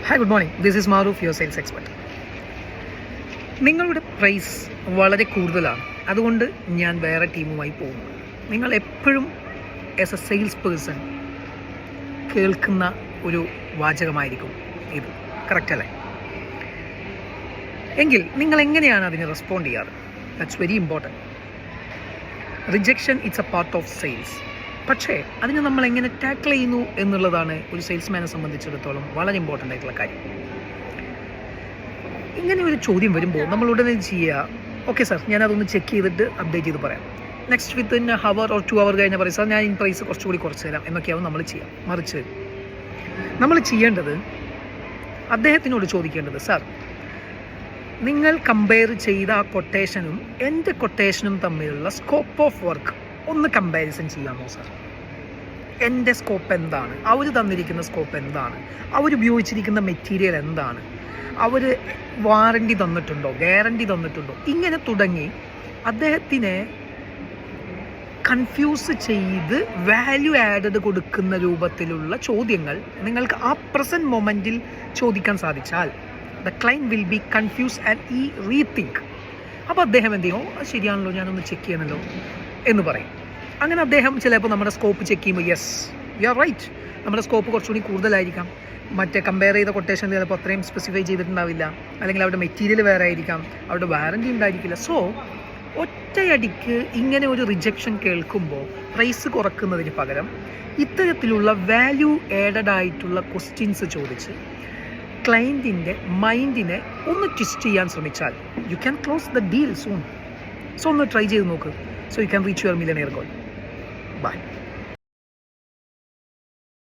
Hi, good morning. This is Maroof, your sales expert. നിങ്ങളുടെ price വളരെ കൂടുതലാണ്, അതുകൊണ്ട് ഞാൻ വേറെ ടീമുമായി പോകുന്നു. നിങ്ങൾ എപ്പോഴും ആസ് എ സെയിൽസ് പേഴ്സൺ കേൾക്കുന്ന ഒരു വാചകമായിരിക്കും ഇത്, കറക്റ്റ് അല്ലേ? എങ്കിൽ നിങ്ങൾ എങ്ങനെയാണ് അതിന് റെസ്പോണ്ട് ചെയ്യാറ്? That's very important. Rejection it's A part of sales. പക്ഷേ അതിന് നമ്മൾ എങ്ങനെ ടാക്കിൾ ചെയ്യുന്നു എന്നുള്ളതാണ് ഒരു സെയിൽസ്മാനെ സംബന്ധിച്ചിടത്തോളം വളരെ ഇമ്പോർട്ടൻ്റ് ആയിട്ടുള്ള കാര്യം. ഇങ്ങനെ ഒരു ചോദ്യം വരുമ്പോൾ നമ്മൾ ഉടനെ ചെയ്യുക, ഓക്കെ സാർ, ഞാനതൊന്ന് ചെക്ക് ചെയ്തിട്ട് അപ്ഡേറ്റ് ചെയ്ത് പറയാം. Next within hour or 2 hours കഴിഞ്ഞാൽ പറയും, സാർ ഞാൻ ഈ പ്രൈസ് കുറച്ചുകൂടി കുറച്ച് തരാം എന്നൊക്കെയാവും നമ്മൾ ചെയ്യാം. മറിച്ച് നമ്മൾ ചെയ്യേണ്ടത്, അദ്ദേഹത്തിനോട് ചോദിക്കേണ്ടത്, സാർ നിങ്ങൾ കമ്പയർ ചെയ്ത ആ കൊട്ടേഷനും എൻ്റെ കൊട്ടേഷനും തമ്മിലുള്ള സ്കോപ്പ് ഓഫ് വർക്ക് ഒന്ന് കമ്പാരിസൺ ചെയ്യാമോ സാർ? എൻ്റെ സ്കോപ്പ് എന്താണ്, അവർ തന്നിരിക്കുന്ന സ്കോപ്പ് എന്താണ്, അവരുപയോഗിച്ചിരിക്കുന്ന മെറ്റീരിയൽ എന്താണ്, അവർ വാറണ്ടി തന്നിട്ടുണ്ടോ, ഗ്യാരണ്ടി തന്നിട്ടുണ്ടോ, ഇങ്ങനെ തുടങ്ങി അദ്ദേഹത്തിനെ കൺഫ്യൂസ് ചെയ്ത് വാല്യൂ ആഡഡ് കൊടുക്കുന്ന രൂപത്തിലുള്ള ചോദ്യങ്ങൾ നിങ്ങൾക്ക് ആ പ്രസൻറ്റ് മൊമെൻറ്റിൽ ചോദിക്കാൻ സാധിച്ചാൽ the client will be confuse and ഈ റീതിങ്ക്. അപ്പോൾ അദ്ദേഹം എന്ത് ചെയ്യും, അത് ശരിയാണല്ലോ, ഞാനൊന്ന് ചെക്ക് ചെയ്യണമല്ലോ എന്ന് പറയും. അങ്ങനെ അദ്ദേഹം ചിലപ്പോൾ നമ്മുടെ സ്കോപ്പ് ചെക്ക് ചെയ്യുമ്പോൾ, യെസ് യു ആർ റൈറ്റ്, നമ്മുടെ സ്കോപ്പ് കുറച്ചുകൂടി കൂടുതലായിരിക്കാം, മറ്റേ കമ്പയർ ചെയ്ത കൊട്ടേഷനിൽ ചിലപ്പോൾ അത്രയും സ്പെസിഫൈ ചെയ്തിട്ടുണ്ടാവില്ല, അല്ലെങ്കിൽ അവരുടെ മെറ്റീരിയൽ വേറെ ആയിരിക്കാം, അവരുടെ വാറണ്ടി ഉണ്ടായിരിക്കില്ല. സോ ഒറ്റയടിക്ക് ഇങ്ങനെ ഒരു റിജക്ഷൻ കേൾക്കുമ്പോൾ പ്രൈസ് കുറക്കുന്നതിന് പകരം ഇത്തരത്തിലുള്ള വാല്യൂ ആഡഡ് ആയിട്ടുള്ള ക്വസ്റ്റ്യൻസ് ചോദിച്ച് ക്ലയൻറ്റിൻ്റെ മൈൻഡിനെ ഒന്ന് ട്വിസ്റ്റ് ചെയ്യാൻ ശ്രമിച്ചാൽ you can close the deal soon. So ഒന്ന് ട്രൈ ചെയ്ത് നോക്ക്. So you can reach your millionaire goal. Bye.